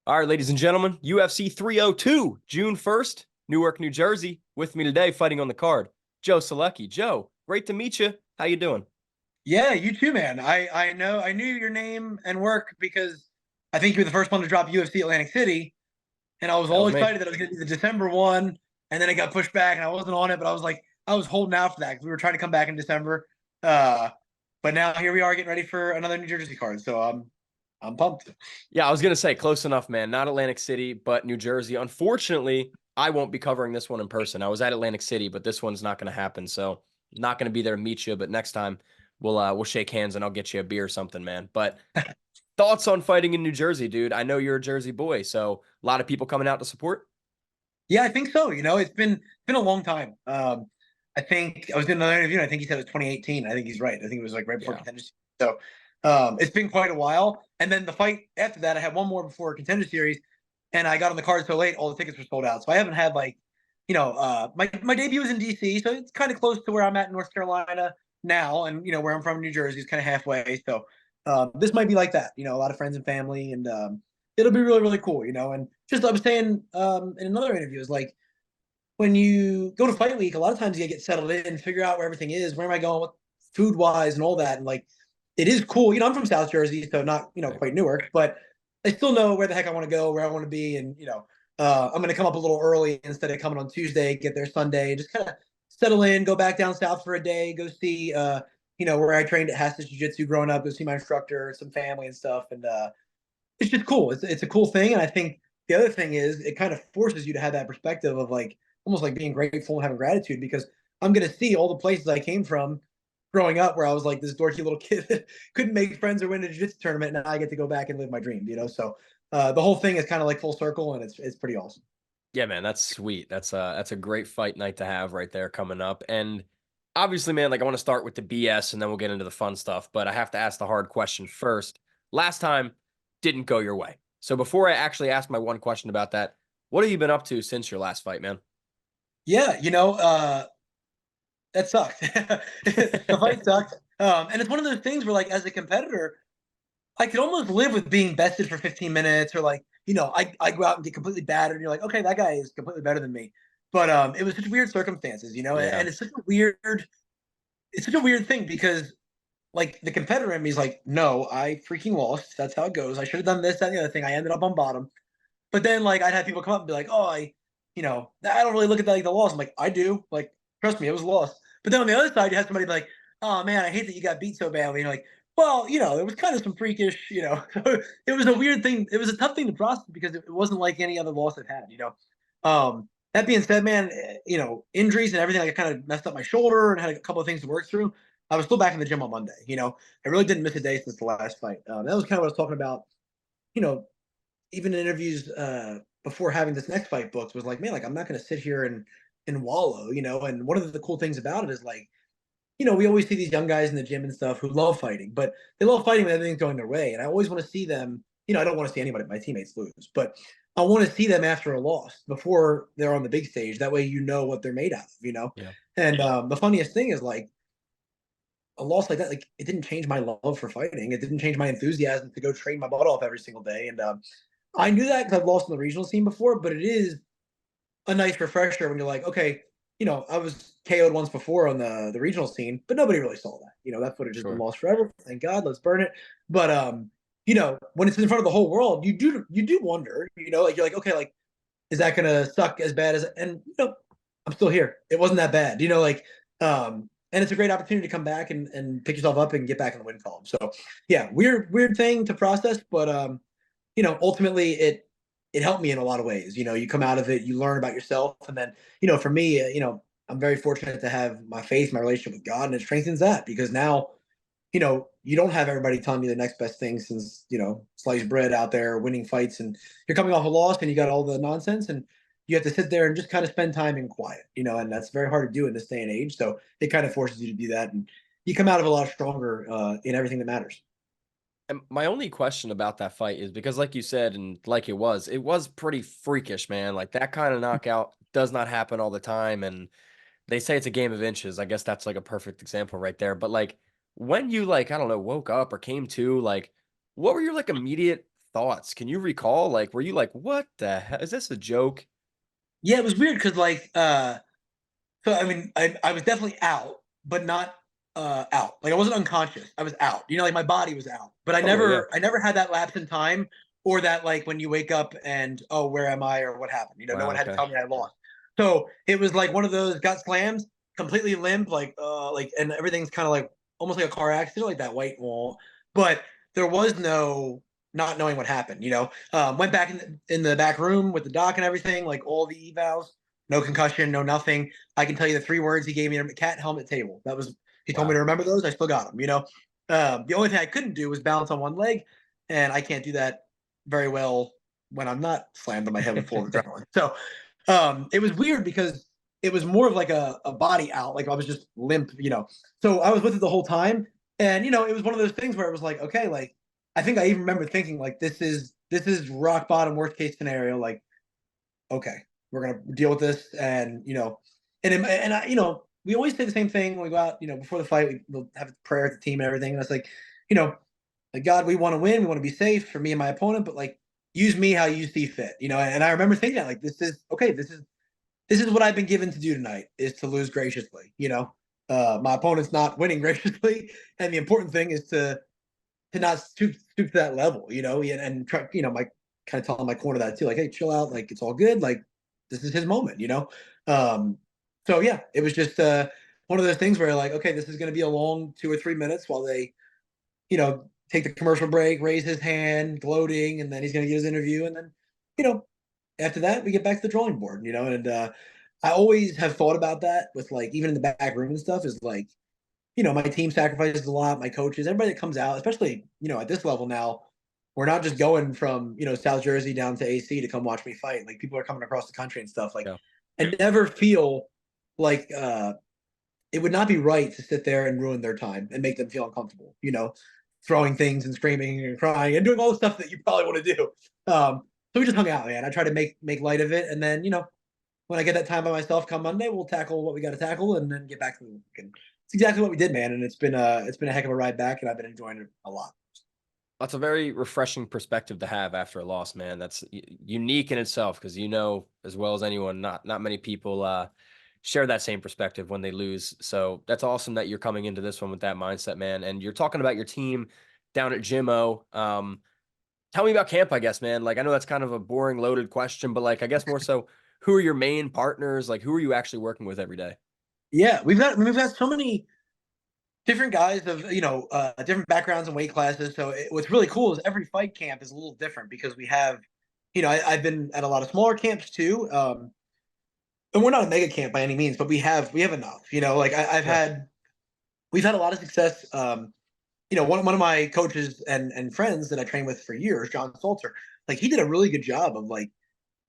All right, ladies and gentlemen, UFC 302, June 1st, Newark, New Jersey. With me today, fighting on the card, Joe Solecki. Joe, great to meet you. How you doing? Yeah, you too, man. I knew your name and work because I think you were the first one to drop UFC Atlantic City, and I was That all was me. excited that it was going to be the December one, and then it got pushed back, and I wasn't on it, but I was like, I was holding out for that because we were trying to come back in December. Uh, but now here we are getting ready for another New Jersey card, so I'm pumped. Yeah, I was gonna say close enough, man. Not Atlantic City, but New Jersey. Unfortunately, I won't be covering this one in person. I was at Atlantic City, but this one's not gonna happen. So not gonna be there to meet you. But next time we'll shake hands and I'll get you a beer or something, man. But thoughts on fighting in New Jersey, dude? I know you're a Jersey boy, so a lot of people coming out to support. Yeah, I think so. It's been a long time. I think I was doing another interview, and I think he said it was 2018. I think he's right. I think it was like right before Yeah. Contender Series. So it's been quite a while. And then the fight after that, I had one more before Contender Series, and I got on the card so late, all the tickets were sold out. So I haven't had like, my debut was in DC, so it's kind of close to where I'm at in North Carolina now, and where I'm from, New Jersey, is kind of halfway. So this might be like that. A lot of friends and family, and it'll be really really cool. And just I was saying in another interview is like when you go to fight week, a lot of times you get settled in, figure out where everything is, where am I going with food wise and all that. And like it is cool. I'm from South Jersey, so not, Right. quite Newark, but I still know where the heck I want to go, where I want to be. And, I'm going to come up a little early instead of coming on Tuesday, get there Sunday, and just kind of settle in, go back down south for a day, go see, where I trained at Hasta Jiu Jitsu growing up, go see my instructor, some family and stuff. And, it's just cool. It's a cool thing, and I think the other thing is it kind of forces you to have that perspective of like almost like being grateful and having gratitude because I'm gonna see all the places I came from growing up where I was like this dorky little kid that couldn't make friends or win a jiu-jitsu tournament, and now I get to go back and live my dream. So the whole thing is kind of like full circle, and it's pretty awesome. Yeah, man, that's sweet. That's a great fight night to have right there coming up. And obviously, man, like I want to start with the BS and then we'll get into the fun stuff, but I have to ask the hard question first. Last time didn't go your way. So before I actually ask my one question about that, what have you been up to since your last fight, man? Yeah, that sucked. The fight sucked, and it's one of those things where like as a competitor I could almost live with being bested for 15 minutes or like, I go out and get completely battered and you're like, okay, that guy is completely better than me. But it was such weird circumstances, Yeah, and it's such a weird thing because like the competitor in me is like, no, I freaking lost. That's how it goes. I should have done this, that, and the other thing. I ended up on bottom. But then like I'd have people come up and be like, oh, I don't really look at that like the loss. I'm like, I do. Like, trust me, it was a loss. But then on the other side, you have somebody be like, oh man, I hate that you got beat so badly. And you're like, well, it was kind of some freakish, it was a weird thing. It was a tough thing to process because it wasn't like any other loss I've had. That being said, man, injuries and everything, like I kind of messed up my shoulder and had a couple of things to work through. I was still back in the gym on Monday. I really didn't miss a day since the last fight. That was kind of what I was talking about. You know, even in interviews before having this next fight booked was like, man, like I'm not going to sit here and wallow. And one of the cool things about it is like, we always see these young guys in the gym and stuff who love fighting, but they love fighting when everything's going their way. And I always want to see them. I don't want to see anybody, my teammates lose, but I want to see them after a loss before they're on the big stage. That way, you know what they're made out of. yeah, And the funniest thing is like a loss like that, like it didn't change my love for fighting. It didn't change my enthusiasm to go train my butt off every single day. And I knew that because I've lost in the regional scene before, but it is a nice refresher when you're like, okay, I was KO'd once before on the regional scene, but nobody really saw that. That footage has been sure. lost forever. Thank God, let's burn it. But when it's in front of the whole world, you do wonder, like you're like, okay, like, is that gonna suck as bad as and I'm still here. It wasn't that bad, like and it's a great opportunity to come back and pick yourself up and get back in the win column. So yeah, weird thing to process, but ultimately it helped me in a lot of ways. You come out of it, you learn about yourself, and then for me, I'm very fortunate to have my faith, my relationship with God, and it strengthens that because now, you don't have everybody telling you the next best thing since sliced bread out there winning fights, and you're coming off a loss, and you got all the nonsense, and you have to sit there and just kind of spend time in quiet, and that's very hard to do in this day and age. So it kind of forces you to do that, and you come out of a lot stronger in everything that matters. And my only question about that fight is because, like you said, and like it was pretty freakish, man. Like that kind of knockout does not happen all the time. And they say it's a game of inches. I guess that's like a perfect example right there. But like when you like, I don't know, woke up or came to, like, what were your like immediate thoughts? Can you recall? Like, were you like, what the hell? Is this a joke? Yeah, it was weird because like so I mean I was definitely out, but not out. Like I wasn't unconscious. I was out. You know, like my body was out. But Totally, yeah. I never had that lapse in time or that like when you wake up and oh, where am I or what happened? You know, no Wow, one had to okay. tell me I lost. So it was like one of those got slammed, completely limp, like and everything's kind of like almost like a car accident, like that white wall. But there was no not knowing what happened, you know. Went back in the back room with the doc and everything, like all the evals, no concussion, no nothing. I can tell you the 3 words he gave me: cat, helmet, table. That was he told me Wow. to remember those. I still got them. You know, the only thing I couldn't do was balance on one leg, and I can't do that very well when I'm not slammed on my head with full adrenaline. So it was weird because it was more of like a body out, like I was just limp. You know, so I was with it the whole time, and you know, it was one of those things where it was like, okay, like I think I even remember thinking like this is rock bottom, worst case scenario. Like, okay, we're gonna deal with this, and you know, and I, you know, we always say the same thing when we go out. You know, before the fight, we'll have a prayer at the team and everything. And it's like, you know, like God, we want to win, we want to be safe for me and my opponent, but like use me how you see fit. You know, and I remember thinking that like this is okay. This is what I've been given to do tonight is to lose graciously. You know, my opponent's not winning graciously, and the important thing is to not stoop to that level, you know, and try, you know, my kind of telling my corner that too, like, hey, chill out, like it's all good, like this is his moment, you know. Um, so yeah, it was just one of those things where like, okay, this is going to be a long 2 or 3 minutes while they, you know, take the commercial break, raise his hand, gloating, and then he's going to get his interview, and then, you know, after that we get back to the drawing board, you know, and I always have thought about that with like even in the back room and stuff is like you know, my team sacrifices a lot, my coaches, everybody that comes out, especially, you know, at this level now, we're not just going from, you know, South Jersey down to AC to come watch me fight. Like people are coming across the country and stuff. Like Yeah. I never feel like it would not be right to sit there and ruin their time and make them feel uncomfortable, you know, throwing things and screaming and crying and doing all the stuff that you probably want to do. So we just hung out, man. I try to make light of it. And then, you know, when I get that time by myself come Monday, we'll tackle what we got to tackle and then get back to the week. And it's exactly what we did, man. And it's been a heck of a ride back, and I've been enjoying it a lot. That's a very refreshing perspective to have after a loss, man. That's unique in itself because you know as well as anyone, not many people share that same perspective when they lose. So that's awesome that you're coming into this one with that mindset, man. And you're talking about your team down at Jimmo. Tell me about camp, I guess, man. Like I know that's kind of a boring, loaded question, but like I guess more so, who are your main partners? Like who are you actually working with every day? Yeah, we've got so many different guys of different backgrounds and weight classes. So what's really cool is every fight camp is a little different because we have, you know, I've been at a lot of smaller camps too. And we're not a mega camp by any means, but we have enough. You know, like Yeah. we've had a lot of success. You know, one of my coaches and friends that I trained with for years, John Salter, like he did a really good job of like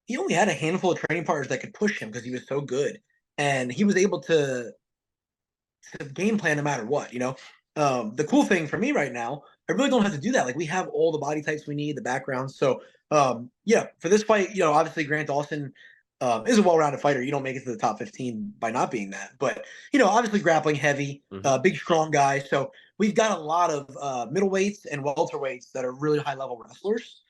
he only had a handful of training partners that could push him because he was so good, and he was able to game plan no matter what. You know, the cool thing for me right now, I really don't have to do that. Like we have all the body types we need, the backgrounds. So yeah, for this fight, you know, obviously Grant Dawson is a well-rounded fighter. You don't make it to the top 15 by not being that. But you know, obviously grappling heavy, Hmm. big strong guy. So we've got a lot of middleweights and welterweights that are really high-level wrestlers,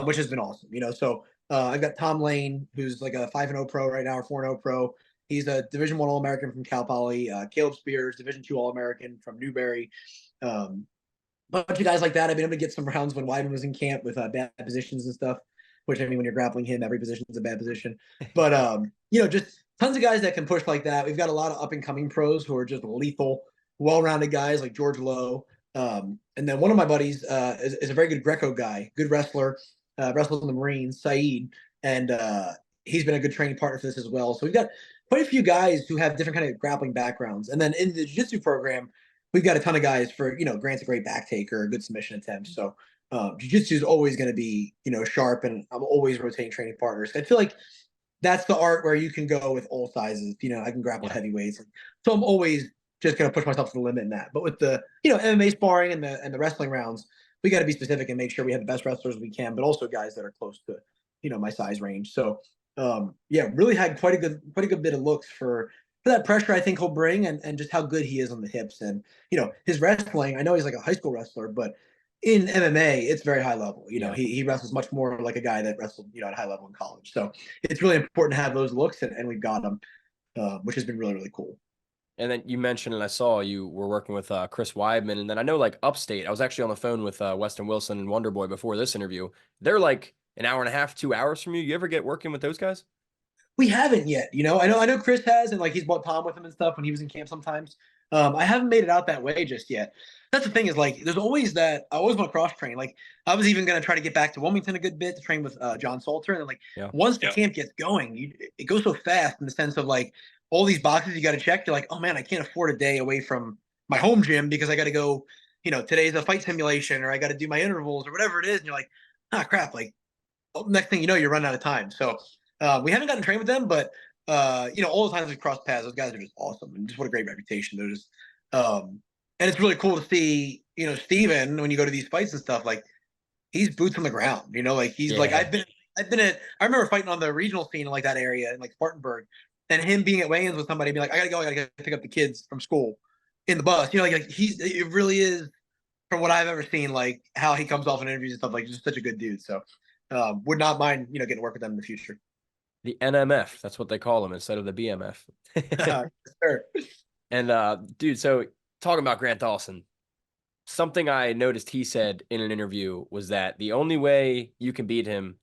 which has been awesome. You know, so I've got Tom Lane, who's like a 5-0 pro right now, or 4-0 pro. He's a Division One All American from Cal Poly. Caleb Spears, Division Two All American from Newberry. Bunch of guys like that. I've been able to get some rounds when Weidman was in camp with bad positions and stuff. Which I mean, when you're grappling him, every position is a bad position. But you know, just tons of guys that can push like that. We've got a lot of up and coming pros who are just lethal, well-rounded guys like George Lowe. And then one of my buddies is a very good Greco guy, good wrestler, wrestled in the Marines, Saeed, and he's been a good training partner for this as well. So we've got quite a few guys who have different kind of grappling backgrounds. And then in the jiu-jitsu program, we've got a ton of guys for, you know, Grant's a great back taker, a good submission attempt. So jiu-jitsu is always going to be, you know, sharp, and I'm always rotating training partners. I feel like that's the art where you can go with all sizes. You know, I can grapple Yeah. heavyweights. So I'm always just going to push myself to the limit in that. But with the, you know, MMA sparring and the wrestling rounds, we got to be specific and make sure we have the best wrestlers we can, but also guys that are close to, you know, my size range. So yeah, really had quite a good bit of looks for that pressure I think he'll bring, and just how good he is on the hips. And you know, his wrestling, I know he's like a high school wrestler, but in MMA, it's very high level. Yeah. He wrestles much more like a guy that wrestled, at high level in college. So it's really important to have those looks, and we've got them, which has been really, really cool. And then you mentioned, and I saw you were working with Chris Weidman, and then I know like Upstate. I was actually on the phone with Weston Wilson and Wonderboy before this interview. They're like an hour and a half, 2 hours from you. You ever get working with those guys? We haven't yet. I know Chris has, and like he's brought Tom with him and stuff when he was in camp sometimes. I haven't made it out that way just yet. That's the thing is like there's always that I always want to cross train. Like I was even gonna try to get back to Wilmington a good bit to train with John Salter, and then like Yeah. once the camp gets going, it goes so fast in the sense of like all these boxes you got to check. You're like, oh man, I can't afford a day away from my home gym because I got to go. Today's a fight simulation, or I got to do my intervals, or whatever it is. And you're like, ah, crap. Like next thing you know, you're running out of time. So we haven't gotten trained with them, but all the times we crossed paths, those guys are just awesome and just what a great reputation. They're just, and it's really cool to see, Steven, when you go to these fights and stuff, like he's boots on the ground. Like he's like Yeah. I remember fighting on the regional scene in like that area in like Spartanburg, and him being at weigh-ins with somebody, be like, I gotta pick up the kids from school in the bus. Like it really is from what I've ever seen, like how he comes off in interviews and stuff, like just such a good dude. So would not mind, getting to work with them in the future. The NMF, that's what they call them instead of the BMF. Sure. And dude, so talking about Grant Dawson, something I noticed he said in an interview was that the only way you can beat him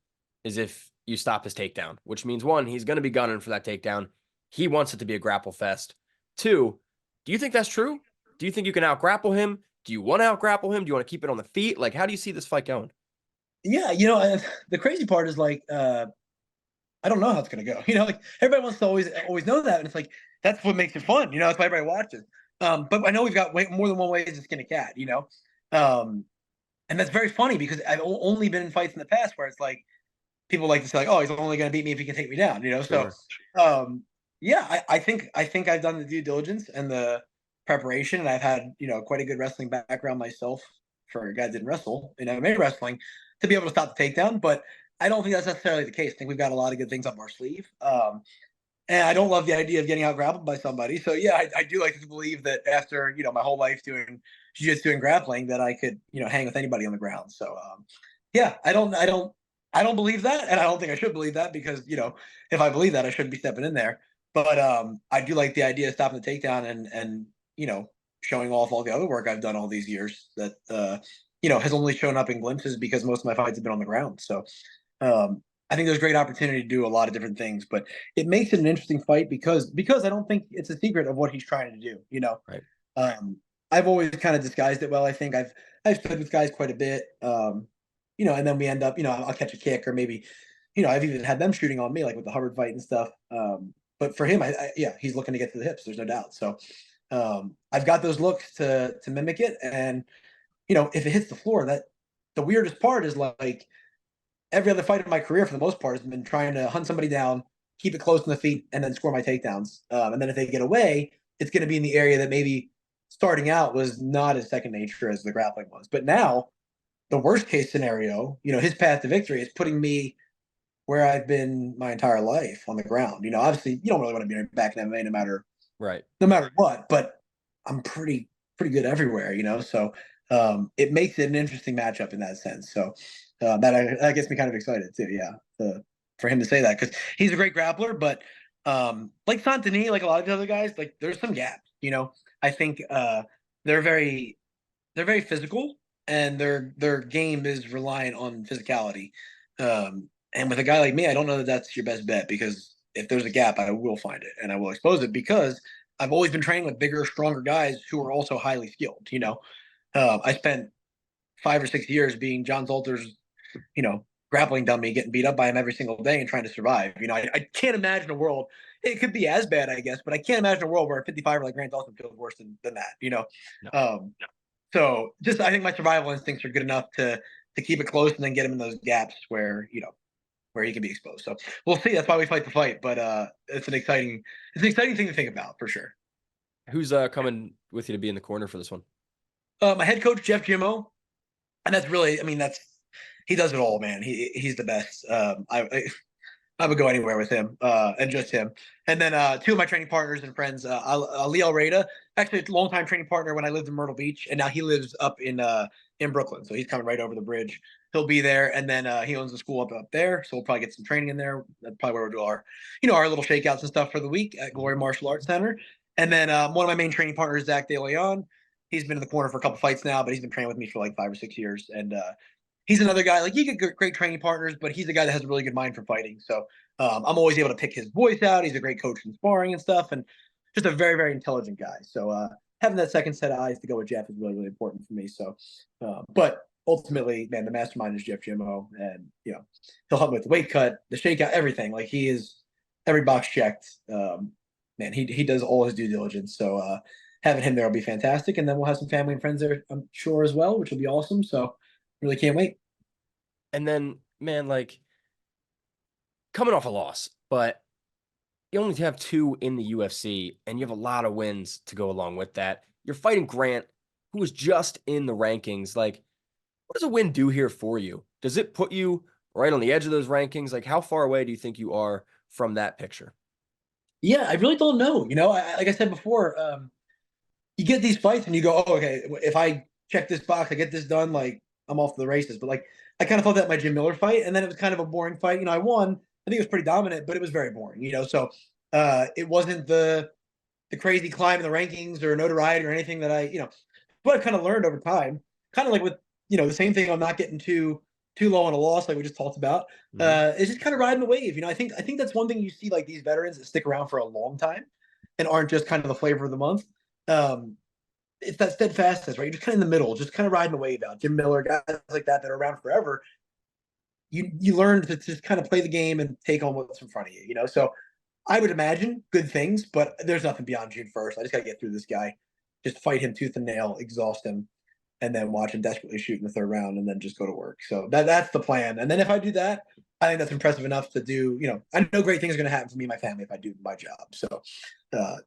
is if you stop his takedown, which means one, he's going to be gunning for that takedown. He wants it to be a grapple fest. Two, do you think that's true? Do you think you can out grapple him? Do you want to out grapple him? Do you want to keep it on the feet? Like, how do you see this fight going? Yeah, the crazy part is like I don't know how it's gonna go. Like everybody wants to always know that, and it's like that's what makes it fun. That's why everybody watches. But I know we've got more than one way to skin a cat. Um, and that's very funny because I've only been in fights in the past where it's like people like to say like, oh, he's only gonna beat me if he can take me down. So Sure. yeah, I think I've done the due diligence and the preparation, and I've had quite a good wrestling background myself for a guy that didn't wrestle in MMA wrestling to be able to stop the takedown. But I don't think that's necessarily the case. I think we've got a lot of good things up our sleeve. And I don't love the idea of getting out grappled by somebody. So yeah, I do like to believe that after my whole life doing jiu-jitsu and grappling, that I could hang with anybody on the ground. So yeah, I don't believe that, and I don't think I should believe that because if I believe that, I shouldn't be stepping in there. But I do like the idea of stopping the takedown and showing off all the other work I've done all these years that has only shown up in glimpses because most of my fights have been on the ground. So I think there's great opportunity to do a lot of different things, but it makes it an interesting fight because I don't think it's a secret of what he's trying to do. Right. Um, I've always kind of disguised it well. I think I've stood with guys quite a bit. And then we end up, I'll catch a kick or maybe, I've even had them shooting on me, like with the Hubbard fight and stuff. But for him, yeah, he's looking to get to the hips. There's no doubt. So I've got those looks to mimic it, and if it hits the floor, that the weirdest part is like every other fight in my career, for the most part, has been trying to hunt somebody down, keep it close to the feet, and then score my takedowns. And then if they get away, it's going to be in the area that maybe starting out was not as second nature as the grappling was. But now, the worst case scenario, his path to victory is putting me where I've been my entire life on the ground. Obviously, you don't really want to be back in MMA Right. no matter what, but I'm pretty good everywhere. So it makes it an interesting matchup in that sense. So that gets me kind of excited too. Yeah, for him to say that because he's a great grappler, but like Saint Denis, like a lot of the other guys, like there's some gaps. I think they're very physical, and their game is reliant on physicality. And with a guy like me, I don't know that that's your best bet because if there's a gap, I will find it and I will expose it because I've always been training with bigger, stronger guys who are also highly skilled. I spent 5 or 6 years being John Salter's, grappling dummy, getting beat up by him every single day and trying to survive. I can't imagine a world. It could be as bad, I guess, but I can't imagine a world where a 55 like Grant Dawson feels worse than that. No. So just I think my survival instincts are good enough to keep it close and then get him in those gaps where he can be exposed. So we'll see. That's why we fight the fight. But it's an exciting thing to think about for sure. Who's coming with you to be in the corner for this one? My head coach Jeff Jimmo, and that's really, I mean, he does it all, man. He's the best. I would go anywhere with him and just him. And then two of my training partners and friends, Ali Alreida, actually a longtime training partner when I lived in Myrtle Beach, and now he lives up in in Brooklyn. So he's coming right over the bridge. He'll be there, and then he owns a school up there, so we'll probably get some training in there. That's probably where we'll do our, our little shakeouts and stuff for the week at Glory Martial Arts Center. And then one of my main training partners, Zach De Leon, he's been in the corner for a couple fights now, but he's been training with me for like 5 or 6 years, and he's another guy. Like, you get great training partners, but he's a guy that has a really good mind for fighting. So I'm always able to pick his voice out. He's a great coach in sparring and stuff, and just a very, very intelligent guy. So having that second set of eyes to go with Jeff is really, really important for me. So, but ultimately, man, the mastermind is Jeff Jimmo, and he'll help me with the weight cut, the shakeout, everything. Like, he is every box checked. Man, he does all his due diligence. So having him there will be fantastic, and then we'll have some family and friends there, I'm sure, as well, which will be awesome. So really can't wait. And then, man, like, coming off a loss, but you only have 2 in the UFC, and you have a lot of wins to go along with that. You're fighting Grant, who was just in the rankings. Like, what does a win do here for you? Does it put you right on the edge of those rankings? Like, how far away do you think you are from that picture? Yeah, I really don't know. Like I said before, you get these fights and you go, oh, okay, if I check this box, I get this done, like, I'm off to the races. But like, I kind of felt that in my Jim Miller fight, and then it was kind of a boring fight. I won. I think it was pretty dominant, but it was very boring. So it wasn't the crazy climb in the rankings or notoriety or anything that what I've kind of learned over time, kind of like with the same thing on not getting too low on a loss, like we just talked about. Is just kind of riding the wave. I think that's one thing you see, like, these veterans that stick around for a long time and aren't just kind of the flavor of the month. It's that steadfastness, right? You're just kind of in the middle, just kind of riding the wave out. Jim Miller, guys like that are around forever. You learn to just kind of play the game and take on what's in front of you. So I would imagine good things, but there's nothing beyond June 1st. I just got to get through this guy, just fight him tooth and nail, exhaust him, and then watch him desperately shoot in the third round, and then just go to work. So that's the plan. And then if I do that, I think that's impressive enough to do. I know great things are going to happen for me and my family if I do my job. So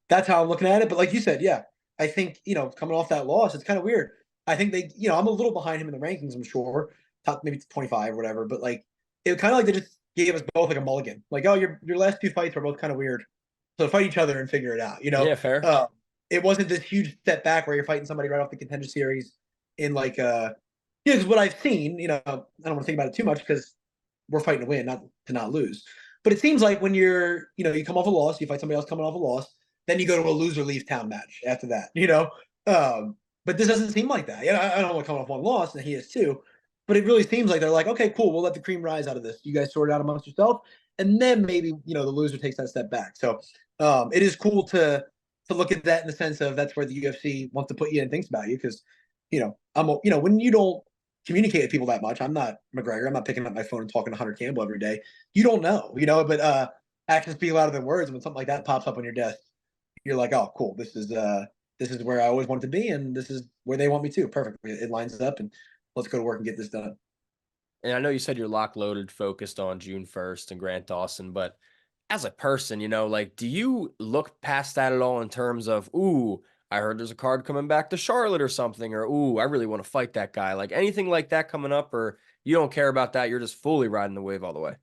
that's how I'm looking at it. But like you said, yeah, I think coming off that loss, it's kind of weird. I think I'm a little behind him in the rankings, I'm sure, top maybe 25 or whatever. But like, it kind of like they just gave us both like a mulligan. Like, oh, your last 2 fights were both kind of weird. So fight each other and figure it out. Yeah, fair. It wasn't this huge step back where you're fighting somebody right off the contender series in like because what I've seen, I don't want to think about it too much because we're fighting to win, not to not lose. But it seems like when you come off a loss, you fight somebody else coming off a loss, then you go to a loser leaves town match after that. But this doesn't seem like that. I don't want to come off one loss, and he is too. But it really seems like they're like, okay, cool, we'll let the cream rise out of this. You guys sort it out amongst yourself, and then maybe the loser takes that step back. So it is cool to look at that in the sense of that's where the UFC wants to put you and thinks about you because when you don't communicate with people that much, I'm not McGregor. I'm not picking up my phone and talking to Hunter Campbell every day. You don't know, but actions speak louder than words. And when something like that pops up on your desk, you're like, oh, cool. This is where I always wanted to be, and this is where they want me to. Perfect. It lines up, and let's go to work and get this done. And I know you said you're lock loaded, focused on June 1st and Grant Dawson, but as a person, like, do you look past that at all in terms of, ooh, I heard there's a card coming back to Charlotte or something, or ooh, I really want to fight that guy, like anything like that coming up, or you don't care about that? You're just fully riding the wave all the way.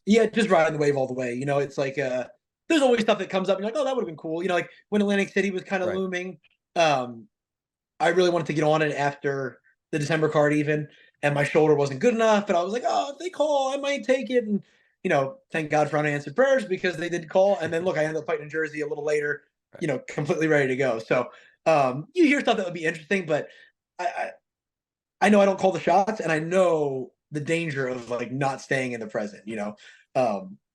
Yeah, just riding the wave all the way. It's like there's always stuff that comes up. And you're like, oh, that would have been cool. Like when Atlantic City was kind of Right. looming. I really wanted to get on it after the December card even, and my shoulder wasn't good enough. And I was like, oh, if they call, I might take it. And thank God for unanswered prayers because they did call. And then look, I ended up fighting in Jersey a little later, Right. completely ready to go. So you hear stuff that would be interesting, but I know I don't call the shots, and I know the danger of like not staying in the present. And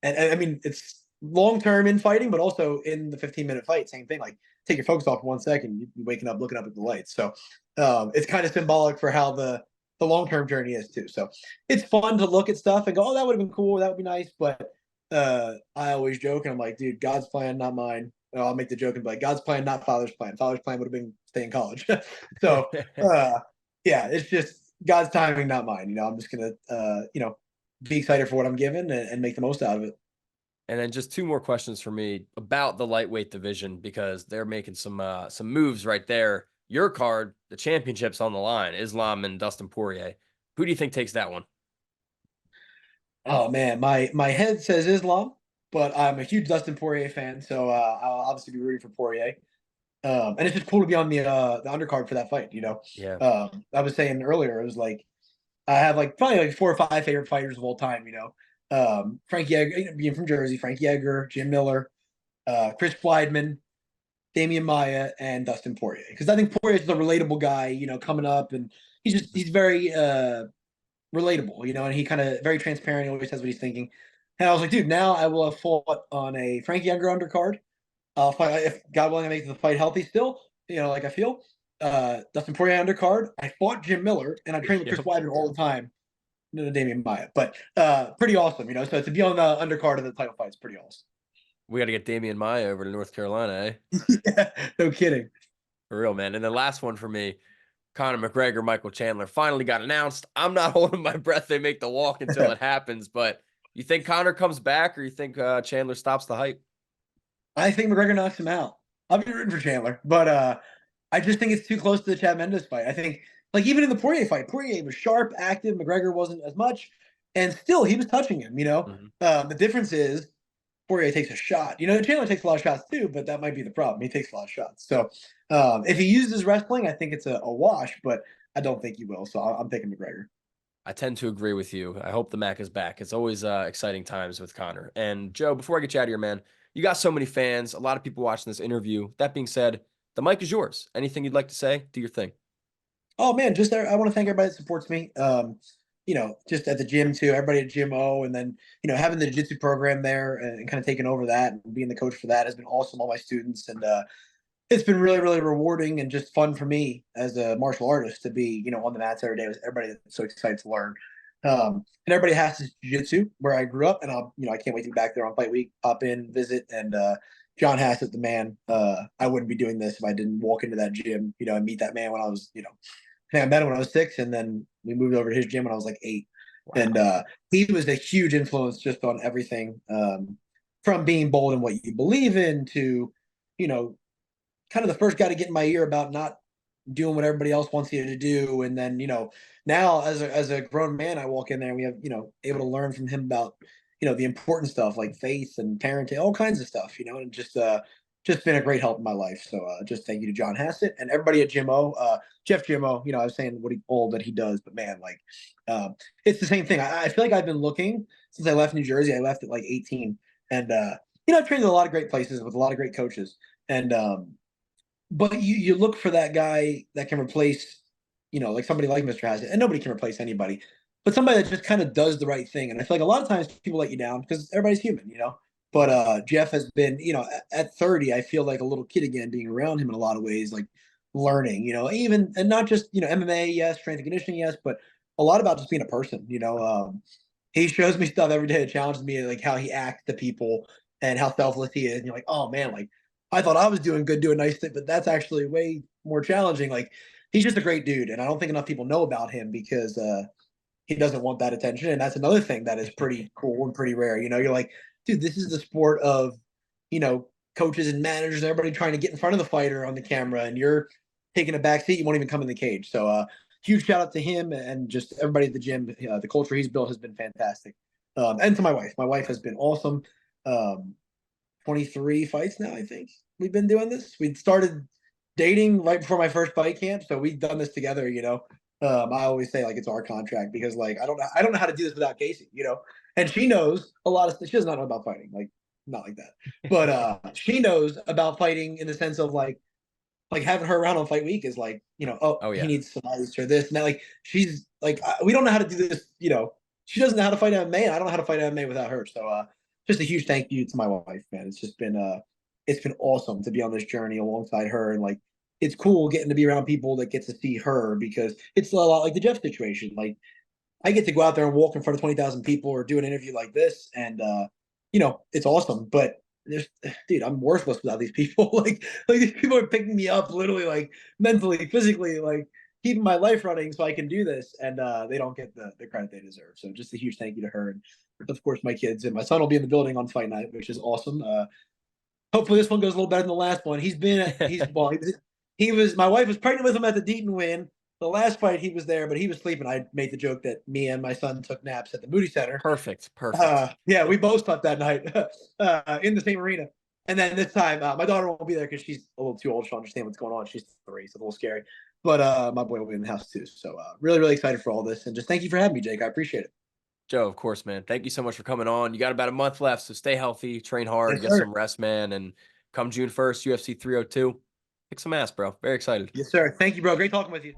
I mean it's long term in fighting, but also in the 15-minute fight, same thing. Like take your focus off for 1 second, you waking up looking up at the lights. So it's kind of symbolic for how the long term journey is too. So it's fun to look at stuff and go, oh, that would have been cool, that would be nice. But I always joke, and I'm like, dude, God's plan, not mine. I'll make the joke and be like, God's plan, not Father's plan. Father's plan would have been stay in college. So yeah, it's just God's timing, not mine. I'm just gonna be excited for what I'm given and make the most out of it. And then just 2 more questions for me about the lightweight division because they're making some moves right there. Your card, the championship's on the line. Islam and Dustin Poirier. Who do you think takes that one? Oh man, my head says Islam, but I'm a huge Dustin Poirier fan, so I'll obviously be rooting for Poirier. And it's just cool to be on the undercard for that fight. Yeah. I was saying earlier, it was like I have like probably like 4 or 5 favorite fighters of all time. Frank Yeager, being from Jersey, Frank Yeager, Jim Miller, Chris Weidman, Damian Maya, and Dustin Poirier. Because I think Poirier is a relatable guy, coming up, and he's very relatable, and he kind of very transparent. He always says what he's thinking. And I was like, dude, now I will have fought on a Frank Younger undercard. I'll fight if God willing, I make the fight healthy still. Like I feel. Dustin Poirier undercard. I fought Jim Miller, and I trained with Chris Yep. Weidman all the time. No, Damian Maya, but pretty awesome. So to be on the undercard of the title fight is pretty awesome. We got to get Damian Maya over to North Carolina, eh? Yeah, no kidding. For real, man. And the last one for me, Conor McGregor, Michael Chandler finally got announced. I'm not holding my breath. They make the walk until it happens. But you think Conor comes back, or you think Chandler stops the hype? I think McGregor knocks him out. I'll be rooting for Chandler, but I just think it's too close to the Chad Mendes fight. I think, like, even in the Poirier fight, Poirier was sharp, active. McGregor wasn't as much, and still he was touching him. Mhm. The difference is Poirier takes a shot. Chandler takes a lot of shots too, but that might be the problem. He takes a lot of shots. So if he uses wrestling, I think it's a wash, but I don't think he will. So I'm taking McGregor. I tend to agree with you. I hope the Mac is back. It's always exciting times with Conor. And Joe, before I get you out of here, man, you got so many fans, a lot of people watching this interview. That being said, the mic is yours. Anything you'd like to say? Do your thing. Oh man, just I want to thank everybody that supports me. Just at the gym too, everybody at Gym O, and then having the jiu-jitsu program there and kind of taking over that and being the coach for that has been awesome. All my students, and it's been really, really rewarding and just fun for me as a martial artist to be on the mats every day with everybody that's so excited to learn. And everybody has this jiu-jitsu where I grew up, and I can't wait to be back there on fight week, pop in, visit, and John Hassett, the man. I wouldn't be doing this if I didn't walk into that gym, and meet that man when I was, I think I met him when I was 6, and then we moved over to his gym when I was like 8. Wow. And he was a huge influence just on everything, from being bold in what you believe in to, kind of the first guy to get in my ear about not doing what everybody else wants you to do. And then, now as a grown man, I walk in there and we have, able to learn from him about, the important stuff like faith and parenting, all kinds of stuff, and just been a great help in my life. So just thank you to John Hassett and everybody at Jim O. Jeff Jim O, I was saying all that he does, but man, like it's the same thing. I feel like I've been looking since I left New Jersey. I left at like 18. And I've trained in a lot of great places with a lot of great coaches. And but you look for that guy that can replace, like somebody like Mr. Hassett, and nobody can replace anybody, but somebody that just kind of does the right thing. And I feel like a lot of times people let you down because everybody's human. But Jeff has been, at 30, I feel like a little kid again, being around him in a lot of ways, like learning, even, and not just, MMA, yes, strength and conditioning, yes, but a lot about just being a person. He shows me stuff every day that challenges me, like how he acts to people and how selfless he is. And you're like, oh man, like I thought I was doing good, doing nice things, but that's actually way more challenging. Like he's just a great dude, and I don't think enough people know about him because he doesn't want that attention, and that's another thing that is pretty cool and pretty rare. You're like, dude, this is the sport of, coaches and managers and everybody trying to get in front of the fighter on the camera, and you're taking a back seat. You won't even come in the cage. So huge shout out to him and just everybody at the gym. The culture he's built has been fantastic. And to my wife. My wife has been awesome. 23 fights now, I think we've been doing this. We started dating right before my first fight camp, so we've done this together. I always say like it's our contract because like I don't know how to do this without Casey. And she knows a lot of. She does not know about fighting, like not like that, but she knows about fighting in the sense of like having her around on fight week is like oh, Oh he yeah. needs some ice or this and that. Like she's like we don't know how to do this. She doesn't know how to fight MMA, and I don't know how to fight MMA without her. So just a huge thank you to my wife, man. It's been awesome to be on this journey alongside her, and like it's cool getting to be around people that get to see her because it's a lot like the Jeff situation. Like I get to go out there and walk in front of 20,000 people or do an interview like this, and it's awesome. But there's, dude, I'm worthless without these people. like these people are picking me up literally, like mentally, physically, like keeping my life running so I can do this, and they don't get the credit they deserve. So just a huge thank you to her, and of course my kids and my son will be in the building on fight night, which is awesome. Hopefully this one goes a little better than the last one. He was my wife was pregnant with him at the Deaton win. The last fight he was there, but he was sleeping. I made the joke that me and my son took naps at the Moody Center. Perfect. Perfect. Yeah, we both slept that night in the same arena. And then this time, my daughter won't be there because she's a little too old to understand what's going on. She's 3, so it's a little scary. But my boy will be in the house too. So really, really excited for all this. And just thank you for having me, Jake. I appreciate it. Joe, of course, man. Thank you so much for coming on. You got about a month left, so stay healthy, train hard, Yes, get sir. some rest, man. And come June 1st, UFC 302, kick some ass, bro. Very excited. Yes, sir. Thank you, bro. Great talking with you.